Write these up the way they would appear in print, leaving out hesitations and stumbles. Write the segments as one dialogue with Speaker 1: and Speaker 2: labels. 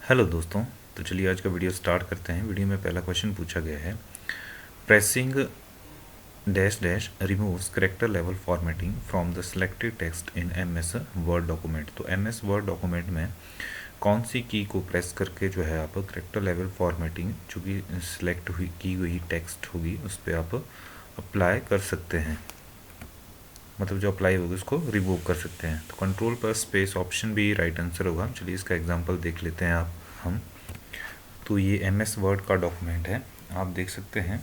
Speaker 1: Hello दोस्तों। तो चलिए आज का वीडियो स्टार्ट करते हैं। वीडियो में पहला क्वेश्चन पूछा गया है, pressing dash dash removes character level formatting from the selected text in MS word document. तो एमएस वर्ड डॉक्यूमेंट में कौन सी की को प्रेस करके जो है आप करेक्टर लेवल फॉर्मेटिंग जो कि सिलेक्ट हुई की हुई टेक्स्ट होगी उस पर आप अप्लाई कर सकते हैं, मतलब जो अप्लाई होगी उसको रिमूव कर सकते हैं। तो कंट्रोल पर स्पेस ऑप्शन भी राइट आंसर होगा। चलिए इसका एग्जांपल देख लेते हैं हम। तो ये एमएस वर्ड का डॉक्यूमेंट है, आप देख सकते हैं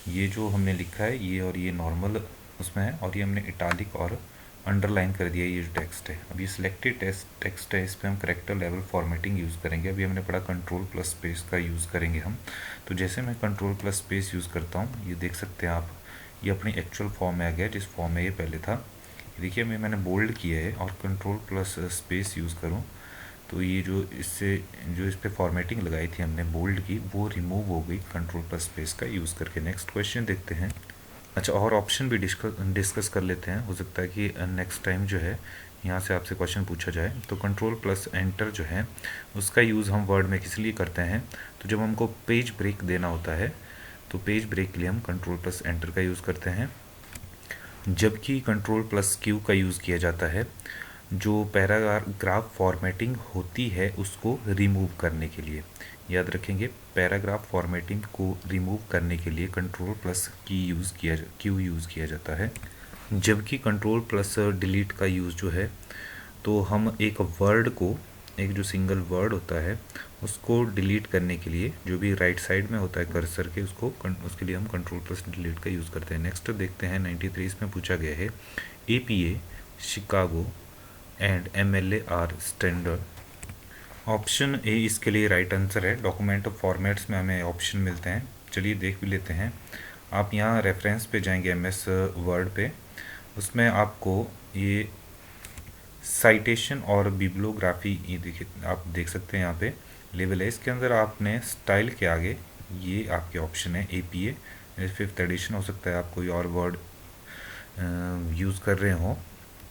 Speaker 1: ये जो हमने लिखा है ये और ये नॉर्मल उसमें है, और ये हमने इटालिक और अंडरलाइन कर दिया ये जो टेक्स्ट है। अब ये सिलेक्टेड टेक्स्ट है, इस पर हम करेक्टर लेवल फॉर्मेटिंग यूज़ करेंगे। अभी हमने पढ़ा कंट्रोल प्लस स्पेस का यूज़ करेंगे हम। तो जैसे मैं कंट्रोल प्लस स्पेस यूज़ करता हूँ, ये देख सकते हैं आप, ये अपनी एक्चुअल फॉर्म में आ गया जिस फॉर्म में ये पहले था। देखिए मैंने बोल्ड किया है और कंट्रोल प्लस स्पेस यूज़ करूँ तो ये जो इस पर फॉर्मेटिंग लगाई थी हमने बोल्ड की, वो रिमूव हो गई कंट्रोल प्लस स्पेस का यूज़ करके। नेक्स्ट क्वेश्चन देखते हैं। अच्छा, और ऑप्शन भी डिस्कस कर लेते हैं, हो सकता है कि नेक्स्ट टाइम जो है यहाँ से आपसे क्वेश्चन पूछा जाए। तो कंट्रोल प्लस एंटर जो है उसका यूज़ हम वर्ड में किस लिए करते हैं, तो जब हमको पेज ब्रेक देना होता है तो पेज ब्रेक के लिए हम कंट्रोल प्लस एंटर का यूज़ करते हैं। जबकि कंट्रोल प्लस क्यू का यूज़ किया जाता है जो पैराग्राफ फॉर्मेटिंग होती है उसको रिमूव करने के लिए। याद रखेंगे, पैराग्राफ फॉर्मेटिंग को रिमूव करने के लिए कंट्रोल प्लस क्यू यूज़ किया जाता है। जबकि कंट्रोल प्लस डिलीट का यूज़ जो है, तो हम एक वर्ड को, एक जो सिंगल वर्ड होता है उसको डिलीट करने के लिए, जो भी राइट साइड में होता है कर्सर के, उसके लिए हम कंट्रोल प्लस डिलीट का यूज़ करते हैं। नेक्स्ट देखते हैं 93 इसमें पूछा गया है, APA, Chicago and MLA are standard. Option A इसके लिए राइट आंसर है। डॉक्यूमेंट फॉर्मेट्स में हमें ऑप्शन मिलते हैं, चलिए देख भी लेते हैं। आप यहाँ रेफरेंस पे जाएंगे एमएस वर्ड पे, उसमें आपको ये साइटेशन और बिब्लियोग्राफी, ये देखिए आप देख सकते हैं यहाँ पे लेवल है, इसके अंदर आपने स्टाइल के आगे ये आपके ऑप्शन है APA, 5th एडिशन हो सकता है, आप कोई और वर्ड यूज़ कर रहे हो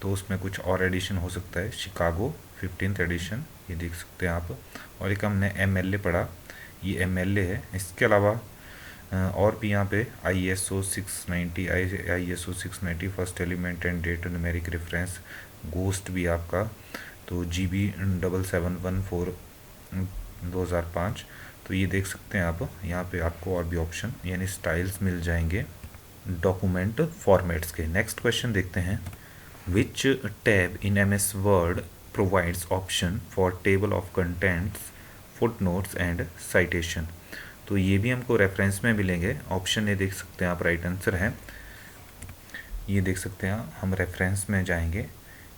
Speaker 1: तो उसमें कुछ और एडिशन हो सकता है। शिकागो 15th एडिशन, ये देख सकते हैं आप। और एक हमने MLA पढ़ा, ये MLA है। इसके अलावा और भी यहाँ पे ISO 690, ISO 690 first element and date numeric reference, गोस्ट भी आपका, तो GB 7714 2005। तो ये देख सकते हैं आप, यहाँ पे आपको और भी ऑप्शन यानी स्टाइल्स मिल जाएंगे डॉक्यूमेंट फॉर्मेट्स के। नेक्स्ट क्वेश्चन देखते हैं, which tab in MS Word provides option for table of contents, footnotes and citation। तो ये भी हमको रेफरेंस में मिलेंगे। ऑप्शन ए देख सकते हैं आप, राइट आंसर है। ये देख सकते हैं हम रेफरेंस में जाएंगे,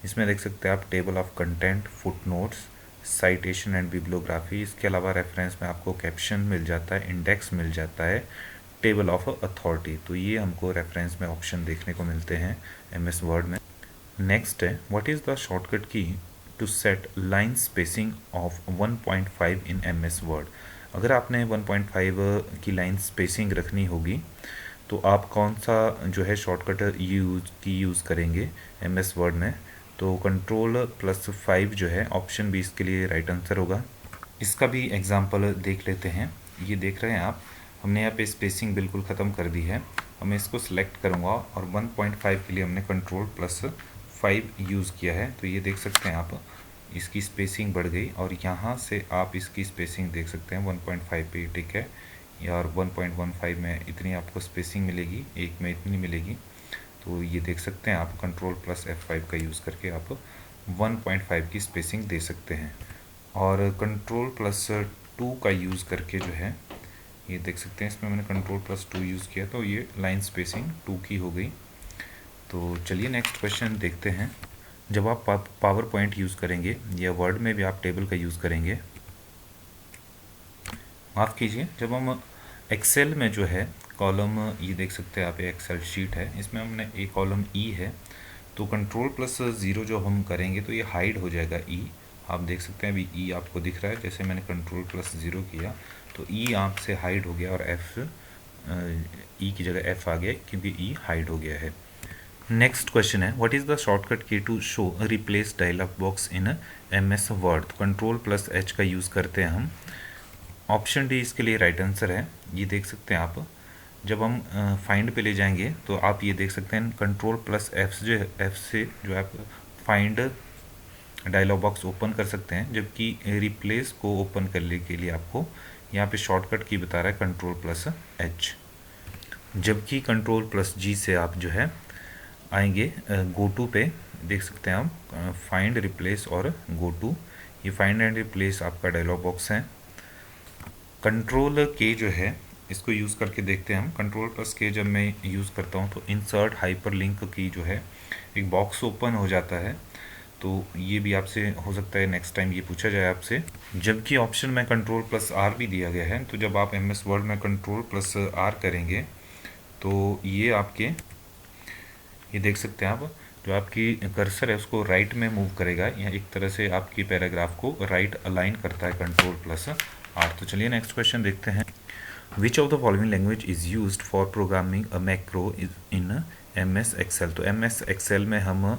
Speaker 1: इसमें देख सकते हैं आप table of content, footnotes, citation and bibliography. इसके अलावा रेफरेंस में आपको कैप्शन मिल जाता है, इंडेक्स मिल जाता है, टेबल ऑफ अथॉरिटी। तो ये हमको रेफरेंस में ऑप्शन देखने को मिलते हैं MS वर्ड में। नेक्स्ट है, what is the shortcut key to set line spacing of 1.5 in MS Word. अगर आपने 1.5 की लाइन स्पेसिंग रखनी होगी तो आप कौन सा जो है शॉर्टकट यूज़ करेंगे MS वर्ड में, तो कंट्रोल प्लस 5 जो है ऑप्शन बी इसके लिए राइट आंसर होगा। इसका भी एग्जांपल देख लेते हैं। ये देख रहे हैं आप, हमने यहाँ पे स्पेसिंग बिल्कुल ख़त्म कर दी है। मैं इसको सिलेक्ट करूँगा और 1.5 के लिए हमने कंट्रोल प्लस 5 यूज़ किया है। तो ये देख सकते हैं आप, इसकी स्पेसिंग बढ़ गई और यहाँ से आप इसकी स्पेसिंग देख सकते हैं 1.5 पे टिक है, और 1.15 में इतनी आपको स्पेसिंग मिलेगी, एक में इतनी मिलेगी। तो ये देख सकते हैं आप, कंट्रोल प्लस F5 का यूज़ करके आप 1.5 की स्पेसिंग दे सकते हैं। और कंट्रोल प्लस 2 का यूज़ करके जो है, ये देख सकते हैं इसमें मैंने कंट्रोल प्लस 2 यूज़ किया तो ये लाइन स्पेसिंग 2 की हो गई। तो चलिए नेक्स्ट क्वेश्चन देखते हैं। जब आप पावर पॉइंट यूज़ करेंगे या वर्ड में भी आप टेबल का यूज़ करेंगे, माफ़ कीजिए, जब हम एक्सेल में जो है कॉलम, ये देख सकते हैं आप, एक्सेल शीट है, इसमें हमने एक कॉलम E है, तो कंट्रोल प्लस 0 जो हम करेंगे तो ये हाइड हो जाएगा E। आप देख सकते हैं अभी E आपको दिख रहा है, जैसे मैंने कंट्रोल प्लस 0 किया तो E आपसे हाइड हो गया और E की जगह F आ गया क्योंकि E हाइड हो गया है। नेक्स्ट क्वेश्चन है what is the shortcut key to show replace dialog box in MS Word. कंट्रोल+H का यूज़ करते हैं हम। ऑप्शन डी इसके लिए राइट आंसर है। ये देख सकते हैं आप, जब हम फाइंड पे ले जाएंगे तो आप ये देख सकते हैं Ctrl+F से जो आप फाइंड डायलॉग बॉक्स ओपन कर सकते हैं, जबकि रिप्लेस को ओपन करने के लिए आपको यहाँ पे शॉर्टकट की बता रहा है Ctrl+H, जबकि Ctrl+G से आप जो है आएंगे गो टू पे। देख सकते हैं आप फाइंड रिप्लेस और गो टू, ये फाइंड एंड रिप्लेस आपका डायलॉग बॉक्स है। Ctrl+K जो है इसको यूज़ करके देखते हैं हम। Ctrl+K जब मैं यूज़ करता हूँ तो इंसर्ट हाइपरलिंक की जो है एक बॉक्स ओपन हो जाता है। तो ये भी आपसे हो सकता है नेक्स्ट टाइम ये पूछा जाए आपसे। जबकि ऑप्शन में Ctrl+R भी दिया गया है, तो जब आप MS वर्ड में Ctrl+R करेंगे तो ये आपके, ये देख सकते हैं आप, जो आपकी कर्सर है उसको राइट में मूव करेगा, या एक तरह से आपकी पैराग्राफ को राइट अलाइन करता है Ctrl+R। तो चलिए नेक्स्ट क्वेश्चन देखते हैं। Which of the following language is used for programming a macro in MS Excel. तो MS एक्सेल में हम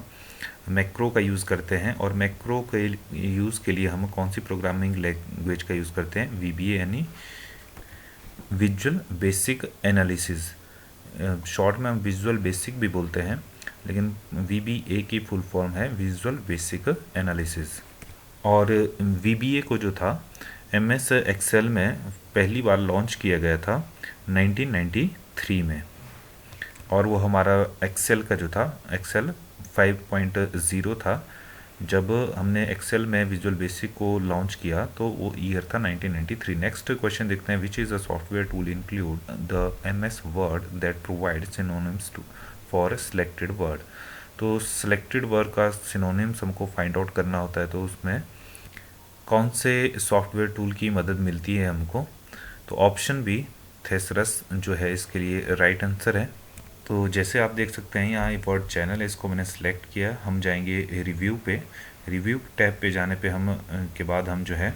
Speaker 1: मैक्रो का यूज़ करते हैं, और मैक्रो के यूज़ के लिए हम कौन सी प्रोग्रामिंग लैंग्वेज का यूज़ करते हैं, VBA यानी विजुअल बेसिक एनालिसिस। शॉर्ट में हम विजुअल बेसिक भी बोलते हैं, लेकिन VBA की फुल फॉर्म है विजुअल बेसिक एनालिसिस। और VBA को जो था MS एक्सेल में पहली बार लॉन्च किया गया था 1993 में, और वो हमारा एक्सेल का जो था एक्सेल 5.0 था। जब हमने एक्सेल में विजुअल बेसिक को लॉन्च किया तो वो ईयर था 1993। नेक्स्ट क्वेश्चन देखते हैं। Which is a software tool include the MS word that provide synonyms for selected word. तो सिलेक्टेड वर्ड का सिनोनिम्स हमको फाइंड आउट करना होता है, तो उसमें कौन से सॉफ्टवेयर टूल की मदद मिलती है हमको। तो ऑप्शन बी थेसरस जो है इसके लिए राइट आंसर है। तो जैसे आप देख सकते हैं यहाँ वर्ड चैनल है, इसको मैंने सेलेक्ट किया। हम जाएंगे रिव्यू पे। रिव्यू टैब पे जाने पे हम के बाद हम जो है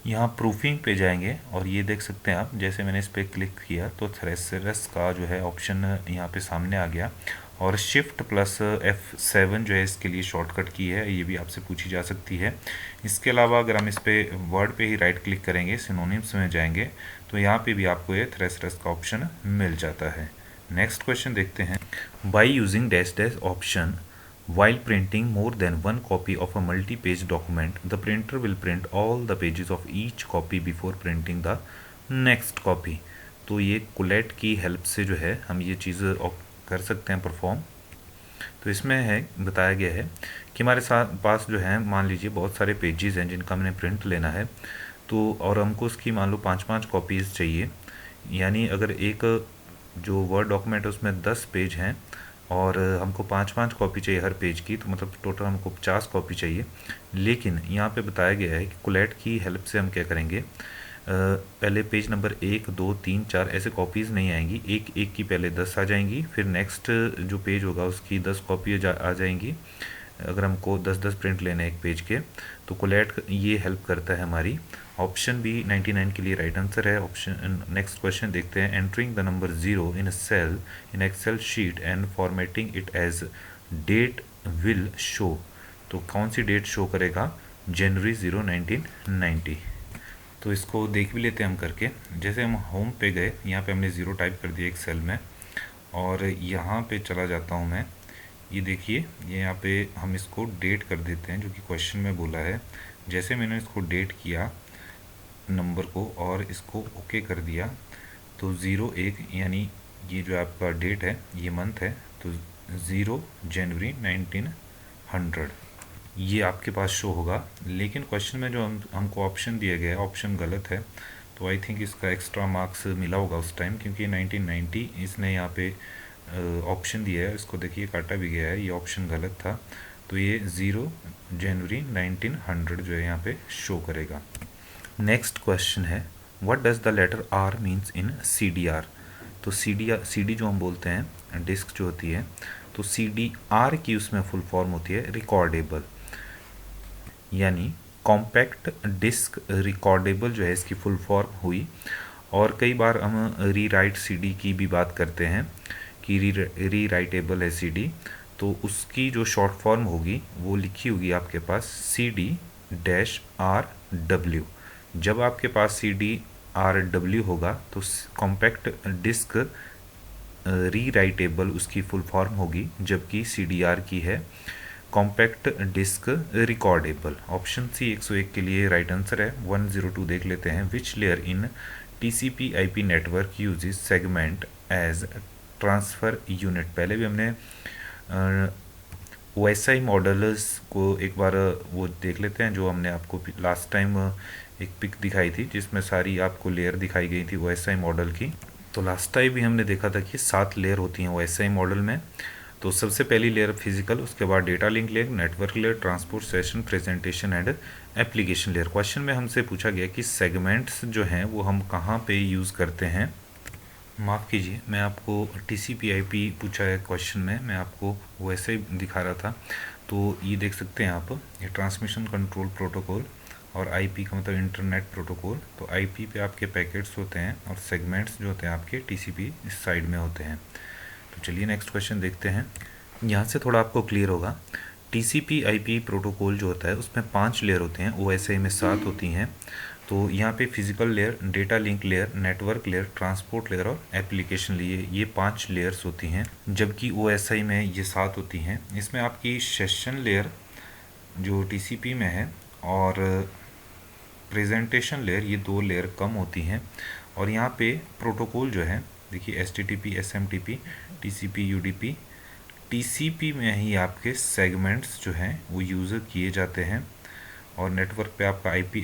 Speaker 1: यहाँ प्रूफिंग पे जाएंगे, और ये देख सकते हैं आप, जैसे मैंने इस पर क्लिक किया तो थेसरस का जो है ऑप्शन यहाँ पे सामने आ गया। और Shift+F7 जो है इसके लिए शॉर्टकट की है, ये भी आपसे पूछी जा सकती है। इसके अलावा अगर हम इस पर वर्ड पे ही राइट क्लिक करेंगे, सिनोनिम्स में जाएंगे, तो यहाँ पे भी आपको ये थेसरस का ऑप्शन मिल जाता है। नेक्स्ट क्वेश्चन देखते हैं। By using dash dash option while printing more than one copy of a multi-page document, the printer will print all the pages of each copy before printing the next copy। तो ये कुलेट की help से जो है हम ये चीज़ कर सकते हैं परफॉर्म। तो इसमें है बताया गया है कि हमारे साथ पास जो है मान लीजिए बहुत सारे पेजेस हैं जिनका हमने प्रिंट लेना है, तो और हमको उसकी मान लो 5-5 कॉपीज़ चाहिए। यानी अगर एक जो वर्ड डॉक्यूमेंट है उसमें 10 पेज हैं और हमको 5-5 कॉपी चाहिए हर पेज की, तो मतलब टोटल हमको 50 कॉपी चाहिए। लेकिन यहाँ पे बताया गया है कि कुलेट की हेल्प से हम क्या करेंगे, पहले पेज नंबर 1, 2, 3, 4 ऐसे कॉपीज़ नहीं आएंगी, एक एक की पहले 10 आ जाएंगी, फिर नेक्स्ट जो पेज होगा उसकी 10 कॉपी आ जाएंगी। अगर हमको 10-10 प्रिंट लेने एक पेज के, तो कोलैट ये हेल्प करता है हमारी। ऑप्शन बी 99 के लिए राइट आंसर है। ऑप्शन नेक्स्ट क्वेश्चन देखते हैं। Entering the number 0 in a cell in Excel sheet and formatting it as date will show. तो कौन सी डेट शो करेगा, जनवरी 0 1990। तो इसको देख भी लेते हैं हम करके। जैसे हम होम पे गए, यहाँ पे हमने 0 टाइप कर दिया एक सेल में, और यहाँ पे चला जाता हूँ मैं। ये देखिए, ये यहाँ पे हम इसको डेट कर देते हैं जो कि क्वेश्चन में बोला है। जैसे मैंने इसको डेट किया नंबर को और इसको ओके कर दिया, तो 01 यानी ये जो आपका डेट है ये मंथ है, तो 0 जनवरी 1900 ये आपके पास शो होगा। लेकिन क्वेश्चन में जो हमको ऑप्शन दिया गया है ऑप्शन गलत है, तो आई थिंक इसका एक्स्ट्रा मार्क्स मिला होगा उस टाइम, क्योंकि 1990 इसने यहाँ पे ऑप्शन दिया है। इसको देखिए काटा भी गया है, ये ऑप्शन गलत था, तो ये 0 जनवरी 1900 जो है यहाँ पे शो करेगा। नेक्स्ट क्वेश्चन है, what does the letter R means in CDR। तो CD जो हम बोलते हैं डिस्क जो होती है, तो CDR की उसमें फुल फॉर्म होती है रिकॉर्डेबल, यानी कॉम्पैक्ट डिस्क रिकॉर्डेबल जो है इसकी फुल फॉर्म हुई। और कई बार हम री राइट CD की भी बात करते हैं, कि री राइटेबल है CD, तो उसकी जो शॉर्ट फॉर्म होगी वो लिखी होगी आपके पास CD-RW। जब आपके पास CD-RW होगा तो कॉम्पैक्ट डिस्क री राइटेबल उसकी फुल फॉर्म होगी, जबकि CDR की है compact disc recordable. Option C 101 के लिए राइट आंसर है। 102 देख लेते हैं। Which layer in TCP/IP network uses segment as transfer unit. पहले भी हमने OSI मॉडल्स को एक बार वो देख लेते हैं, जो हमने आपको लास्ट टाइम एक पिक दिखाई थी जिसमें सारी आपको लेयर दिखाई गई थी OSI मॉडल की। तो लास्ट टाइम भी हमने देखा था कि 7 लेयर होती हैं OSI मॉडल में। तो सबसे पहली लेयर फिजिकल, उसके बाद data link layer, network layer, transport session, presentation and application layer. Question में हमसे पूछा गया कि सेगमेंट्स जो हैं वो हम कहाँ पे यूज़ करते हैं। माफ़ कीजिए, मैं आपको TCP/IP पूछा है क्वेश्चन में, मैं आपको वैसे ही दिखा रहा था। तो ये देख सकते हैं आप, ये ट्रांसमिशन कंट्रोल प्रोटोकॉल और IP का मतलब इंटरनेट प्रोटोकॉल। तो IP पे आपके पैकेट्स होते हैं और सेगमेंट्स जो होते हैं आपके TCP इस साइड में होते हैं। तो चलिए नेक्स्ट क्वेश्चन देखते हैं। यहाँ से थोड़ा आपको क्लियर होगा। TCP/IP प्रोटोकॉल जो होता है उसमें 5 लेयर होते हैं, OSI में 7 होती हैं। तो यहाँ पे physical layer, data link layer, network layer, transport layer और एप्लीकेशन लेयर, ये 5 लेयर्स होती हैं, जबकि OSI में ये 7 होती हैं। इसमें आपकी सेशन लेयर जो TCP में है और प्रेजेंटेशन लेयर, ये 2 लेयर कम होती हैं। और यहाँ पे प्रोटोकॉल जो है देखिए HTTP, SMTP, TCP, UDP, TCP में ही आपके सेगमेंट्स जो हैं वो यूज़ किए जाते हैं। और नेटवर्क पे आपका IP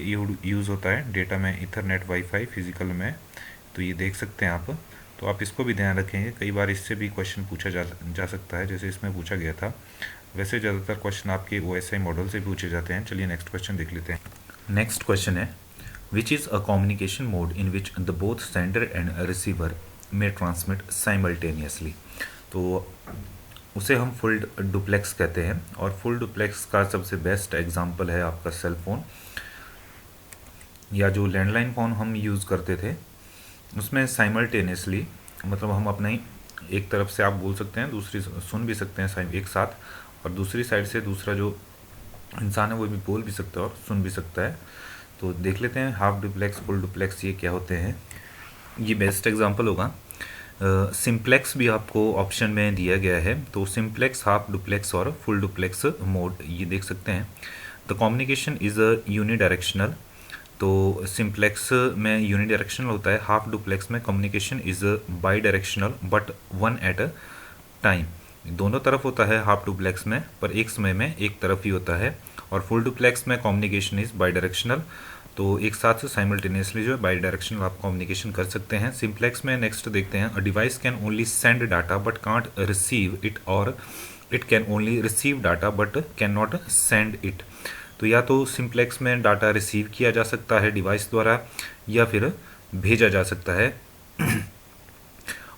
Speaker 1: यूज़ होता है, डेटा में इथरनेट, वाईफाई, फिजिकल में। तो ये देख सकते हैं आप। तो आप इसको भी ध्यान रखेंगे, कई बार इससे भी क्वेश्चन पूछा जा सकता है, जैसे इसमें पूछा गया था। वैसे ज़्यादातर क्वेश्चन आपके OSI मॉडल से पूछे जाते हैं। चलिए नेक्स्ट क्वेश्चन देख लेते हैं। नेक्स्ट क्वेश्चन है, which is a communication mode in which the both sender and receiver में ट्रांसमिट साइमल्टेनियसली। तो उसे हम फुल डुप्लेक्स कहते हैं। और फुल डुप्लेक्स का सबसे बेस्ट एग्जांपल है आपका सेल फोन, या जो लैंडलाइन फ़ोन हम यूज़ करते थे उसमें साइमल्टेनियसली, मतलब हम अपना ही एक तरफ से आप बोल सकते हैं, दूसरी सुन भी सकते हैं एक साथ, और दूसरी साइड से दूसरा जो इंसान है वो भी बोल भी सकता है और सुन भी सकता है। तो देख लेते हैं हाफ डुप्लेक्स, फुल डुप्लेक्स ये क्या होते हैं। ये बेस्ट एग्जांपल होगा। सिंप्लेक्स भी आपको ऑप्शन में दिया गया है। तो सिंप्लेक्स, हाफ डुप्लेक्स और फुल डुप्लेक्स मोड ये देख सकते हैं। The communication is a unidirectional. तो सिंप्लेक्स में यूनिडायरेक्शनल होता है, हाफ डुप्लेक्स में communication is by directional but one at a time. दोनों तरफ होता है हाफ डुप्लेक्स में, पर एक समय में एक तरफ ही होता है। और फुल डुप्लेक्स में कम्युनिकेशन इज़ बाई डायरेक्शनल, तो एक साथ साइमल्टेनियसली जो है बाई डायरेक्शनल आप कम्युनिकेशन कर सकते हैं। सिंप्लेक्स में नेक्स्ट देखते हैं, a device can only send data but can't receive it, और it can only receive data but can not send it. तो या तो सिंप्लेक्स में डाटा रिसीव किया जा सकता है डिवाइस द्वारा, या फिर भेजा जा सकता है।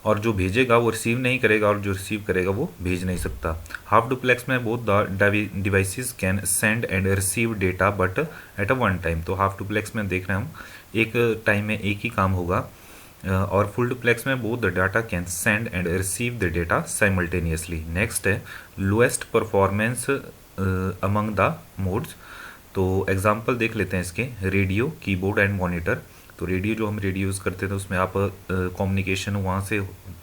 Speaker 1: और जो भेजेगा वो रिसीव नहीं करेगा, और जो रिसीव करेगा वो भेज नहीं सकता। हाफ डुप्लेक्स में both devices can send and receive data but at a one time. तो हाफ डुप्लेक्स में देख रहे हैं हम, एक टाइम में एक ही काम होगा। और फुल डुप्लेक्स में both the data can send and receive the data simultaneously. Next है lowest performance among the modes. तो एग्जांपल देख लेते हैं इसके, रेडियो, कीबोर्ड एंड मॉनिटर। तो रेडियो जो हम रेडियो यूज़ करते थे उसमें आप कम्युनिकेशन, वहाँ से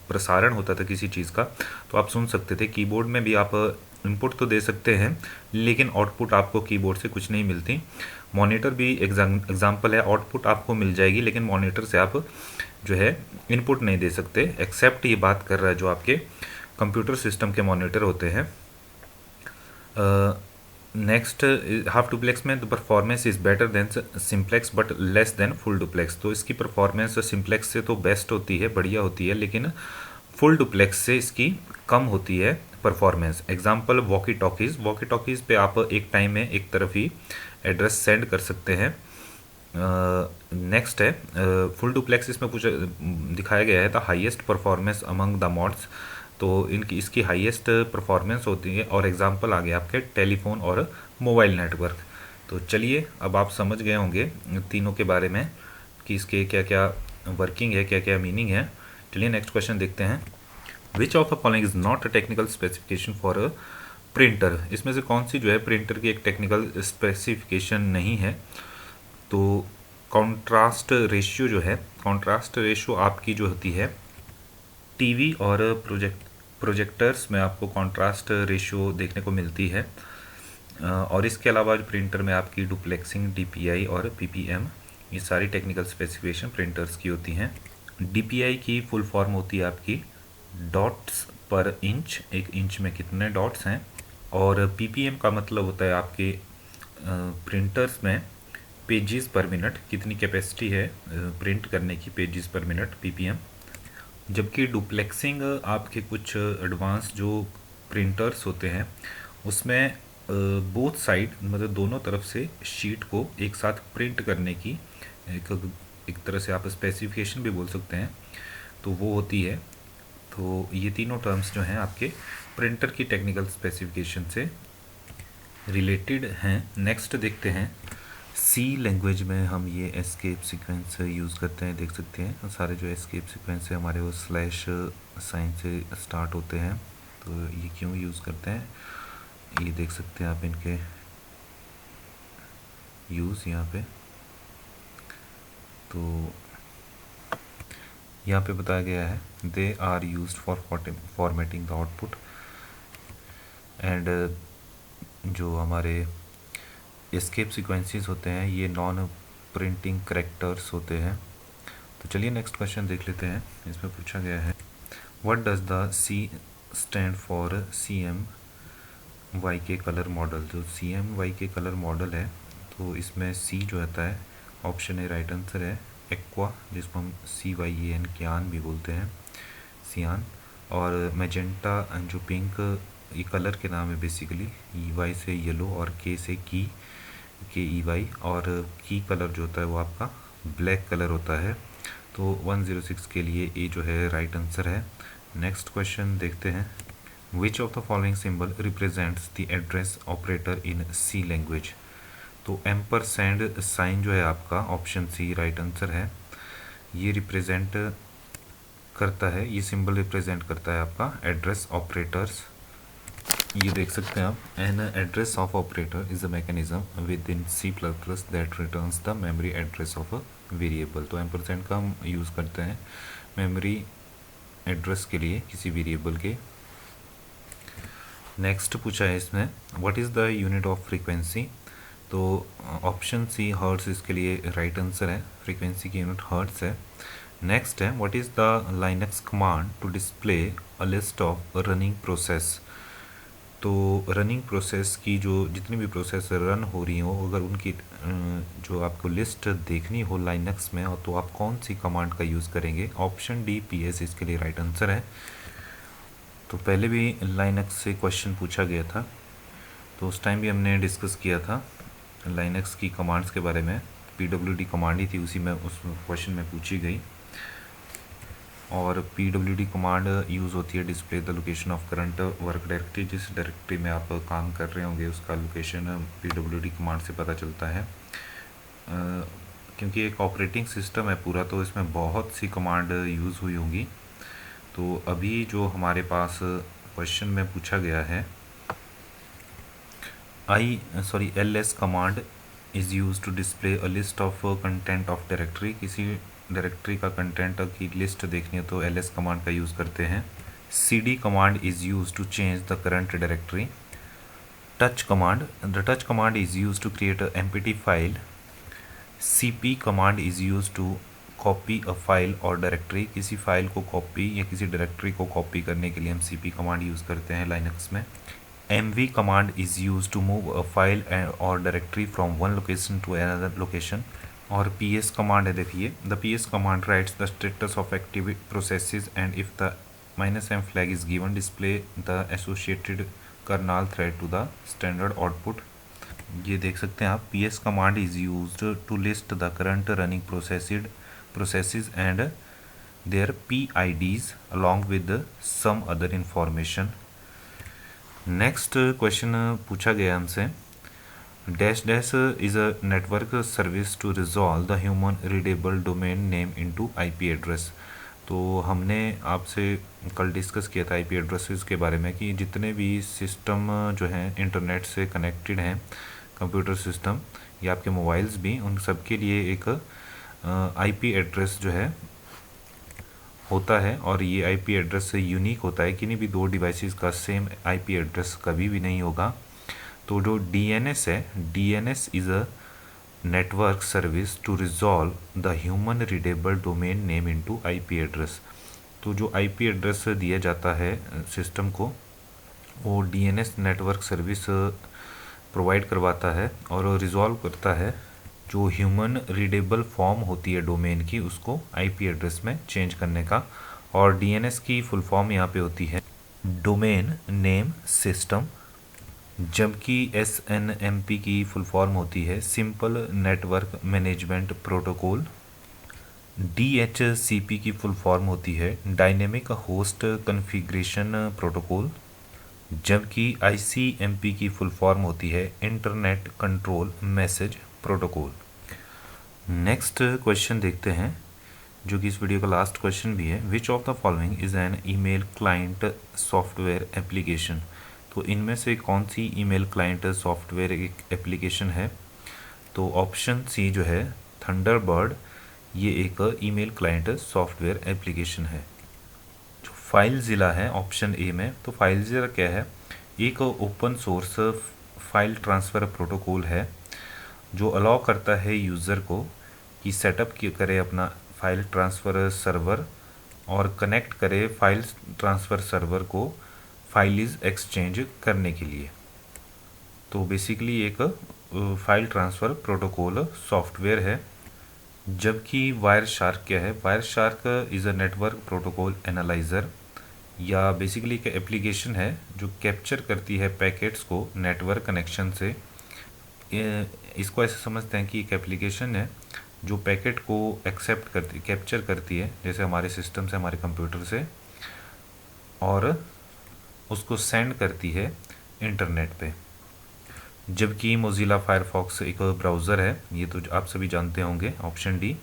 Speaker 1: प्रसारण होता था किसी चीज़ का, तो आप सुन सकते थे। कीबोर्ड में भी आप इनपुट तो दे सकते हैं, लेकिन आउटपुट आपको कीबोर्ड से कुछ नहीं मिलती। मॉनिटर भी एग्जांपल है, आउटपुट आपको मिल जाएगी, लेकिन मॉनिटर से आप जो है इनपुट नहीं दे सकते, एक्सेप्ट ये बात कर रहा है जो आपके कंप्यूटर सिस्टम के मॉनिटर होते हैं। नेक्स्ट हाफ डुप्लेक्स में the performance is better than simplex but less than full duplex. तो इसकी परफॉर्मेंस सिंप्लेक्स से तो बेस्ट होती है, बढ़िया होती है, लेकिन फुल डुप्लेक्स से इसकी कम होती है performance. Example walkie talkies. Walkie talkies पे आप एक टाइम में एक तरफ ही एड्रेस सेंड कर सकते हैं। नेक्स्ट है फुल डुप्लेक्स। इसमें कुछ दिखाया गया है the highest performance among the mods. तो इसकी हाईएस्ट परफॉर्मेंस होती है, और एग्जांपल आ गया आपके टेलीफोन और मोबाइल नेटवर्क। तो चलिए अब आप समझ गए होंगे तीनों के बारे में कि इसके क्या क्या वर्किंग है, क्या क्या मीनिंग है। चलिए नेक्स्ट क्वेश्चन देखते हैं। Which of the following is not a technical specification for a printer, इसमें से कौन सी जो है प्रिंटर की एक टेक्निकल स्पेसिफिकेशन नहीं है। तो कॉन्ट्रास्ट रेशियो जो है, कॉन्ट्रास्ट रेशियो आपकी जो होती है टीवी और प्रोजेक्टर्स में आपको कॉन्ट्रास्ट रेशियो देखने को मिलती है। और इसके अलावा प्रिंटर में आपकी डुप्लेक्सिंग, डीपीआई और पीपीएम, ये सारी टेक्निकल स्पेसिफिकेशन प्रिंटर्स की होती हैं। डीपीआई की फुल फॉर्म होती है आपकी डॉट्स पर इंच, एक इंच में कितने डॉट्स हैं। और पीपीएम का मतलब होता है आपके प्रिंटर्स में पेजेस पर मिनट, कितनी कैपेसिटी है प्रिंट करने की पेजेस पर मिनट, पीपीएम। जबकि डुप्लेक्सिंग आपके कुछ एडवांस जो प्रिंटर्स होते हैं उसमें बोथ साइड, मतलब दोनों तरफ से शीट को एक साथ प्रिंट करने की एक तरह से आप स्पेसिफिकेशन भी बोल सकते हैं, तो वो होती है। तो ये तीनों टर्म्स जो हैं आपके प्रिंटर की टेक्निकल स्पेसिफिकेशन से रिलेटेड हैं। नेक्स्ट देखते हैं, सी लैंग्वेज में हम ये एस्केप सीक्वेंस यूज़ करते हैं, देख सकते हैं सारे जो एस्केप सीक्वेंस है हमारे वो स्लैश साइन से स्टार्ट होते हैं। तो ये क्यों यूज़ करते हैं ये देख सकते हैं आप इनके यूज़ यहाँ पे। तो यहाँ पे बताया गया है they are used for formatting the output and जो हमारे एस्केप सीक्वेंसेस होते हैं ये नॉन प्रिंटिंग करैक्टर्स होते हैं। तो चलिए नेक्स्ट क्वेश्चन देख लेते हैं। इसमें पूछा गया है what does the C stand for C M Y K colour model. जो C M Y K colour model है तो इसमें सी जो आता है ऑप्शन ए राइट आंसर है एक्वा, जिसको हम CYAN क्यान भी बोलते हैं, सियान। और मैजेंटा जो पिंक, ये कलर के नाम है बेसिकली, EY से येलो और K से की, KEY। और की कलर जो होता है वो आपका ब्लैक कलर होता है। तो 106 के लिए ए जो है राइट आंसर है। नेक्स्ट क्वेश्चन देखते हैं, which of the following symbol represents the address operator in C language. तो एम्परसेंड साइन जो है आपका ऑप्शन सी राइट आंसर है। ये रिप्रेजेंट करता है, ये सिंबल रिप्रेजेंट करता है आपका एड्रेस ऑपरेटर्स। ये देख सकते हैं आप, an address of operator is a mechanism with in C++ that returns the memory address of a variable. तो एम्परसेंड का हम यूज़ करते हैं मेमोरी एड्रेस के लिए किसी वेरिएबल के। नेक्स्ट पूछा है इसमें what is the unit of frequency. तो ऑप्शन सी हर्ट्स इसके लिए राइट आंसर है, फ्रीक्वेंसी की यूनिट हर्ट्स है। नेक्स्ट है what is the Linux command to display a list of running process. तो रनिंग प्रोसेस की जो जितनी भी प्रोसेस रन हो रही हो, अगर उनकी जो आपको लिस्ट देखनी हो लाइनक्स में, तो आप कौन सी कमांड का यूज़ करेंगे। ऑप्शन डी PS इसके लिए राइट आंसर है। तो पहले भी लाइनक्स से क्वेश्चन पूछा गया था, तो उस टाइम भी हमने डिस्कस किया था लाइनक्स की कमांड्स के बारे में। PWD कमांड ही थी उसी में, उस क्वेश्चन में पूछी गई। और PWD कमांड यूज़ होती है display the location of current work directory. जिस डायरेक्टरी में आप काम कर रहे होंगे उसका लोकेशन PWD कमांड से पता चलता है। क्योंकि एक ऑपरेटिंग सिस्टम है पूरा, तो इसमें बहुत सी कमांड यूज़ हुई होंगी। तो अभी जो हमारे पास क्वेश्चन में पूछा गया है LS command is use to display a list of content of directory. किसी डायरेक्टरी का कंटेंट की लिस्ट देखनी है तो LS कमांड का यूज़ करते हैं। CD command is use to change the current directory. Touch command, the touch command is use to create a empty file. CP command is use to copy a file और directory. किसी file को copy या किसी directory को copy करने के लिए हम CP कमांड यूज़ करते हैं लाइनक्स में। MV command is used to move a file or directory from one location to another location। और PS command है, देखिए the PS command writes the status of active processes and if the -m flag is given display the associated kernel thread to the standard output। ये देख सकते हैं आप, PS command is used to list the current running processes and their PIDs along with some other information। Next question पूछा गया हमसे dash dash is a network service to resolve the human readable domain name into IP address. तो हमने आपसे कल discuss किया था IP addresses के बारे में कि जितने भी सिस्टम जो हैं इंटरनेट से कनेक्टेड हैं, कंप्यूटर सिस्टम या आपके मोबाइल्स भी, उन सब के लिए एक आईपी एड्रेस जो है होता है। और ये आईपी एड्रेस यूनिक होता है, किन्हीं भी दो डिवाइसेस का सेम आईपी एड्रेस कभी भी नहीं होगा। तो जो डीएनएस है, DNS is a network service to resolve the human readable domain name into IP address. तो जो आईपी एड्रेस दिया जाता है सिस्टम को, वो डीएनएस नेटवर्क सर्विस प्रोवाइड करवाता है और रिजॉल्व करता है जो ह्यूमन रीडेबल फॉर्म होती है डोमेन की, उसको आईपी एड्रेस में चेंज करने का। और डीएनएस की फुल फॉर्म यहाँ पे होती है डोमेन नेम सिस्टम, जबकि एसएनएमपी की फुल फॉर्म होती है simple network management protocol. DHCP की फुल फॉर्म होती है डायनेमिक होस्ट कॉन्फ़िगरेशन प्रोटोकॉल, जबकि आईसीएमपी की फुल फॉर्म होती है internet control message protocol. Next question देखते हैं, जो कि इस वीडियो का लास्ट क्वेश्चन भी है। विच of the following is an email client software application. तो इनमें से कौन सी ईमेल क्लाइंट सॉफ्टवेयर एक एप्लीकेशन है? तो ऑप्शन सी जो है थंडरबर्ड, ये एक ईमेल क्लाइंट सॉफ्टवेयर एप्लीकेशन है। जो फाइलज़िला है ऑप्शन ए में, तो फाइलज़िला क्या है? एक open source file transfer protocol है जो अलाउ करता है यूज़र को कि सेटअप करे अपना फाइल ट्रांसफ़र सर्वर और कनेक्ट करे फाइल ट्रांसफ़र सर्वर को फाइल्स एक्सचेंज करने के लिए। तो बेसिकली एक फाइल ट्रांसफ़र प्रोटोकॉल सॉफ्टवेयर है। जबकि वायर शार्क क्या है? Wire shark is a network protocol analyser, या बेसिकली एक एप्लीकेशन है जो कैप्चर करती है पैकेट्स को नेटवर्क कनेक्शन से। इसको ऐसे समझते हैं कि एक एप्लीकेशन है जो पैकेट को एक्सेप्ट करती, कैप्चर करती है, जैसे हमारे सिस्टम से, हमारे कंप्यूटर से, और उसको सेंड करती है इंटरनेट पे। जबकि मोज़िला फायरफॉक्स एक ब्राउज़र है, ये तो आप सभी जानते होंगे, ऑप्शन डी।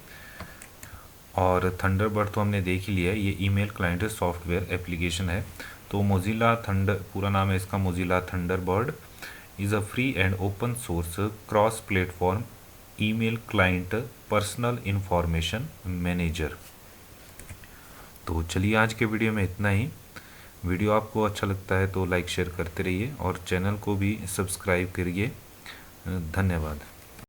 Speaker 1: और थंडरबर्ड तो हमने देख ही लिया है, ये ईमेल क्लाइंट सॉफ्टवेयर एप्लीकेशन है। तो मोज़िला पूरा नाम है इसका Mozilla Thunderbird is a free and open source cross platform email client personal information manager. तो चलिए आज के वीडियो में इतना ही। वीडियो आपको अच्छा लगता है तो लाइक शेयर करते रहिए और चैनल को भी सब्सक्राइब करिए। धन्यवाद।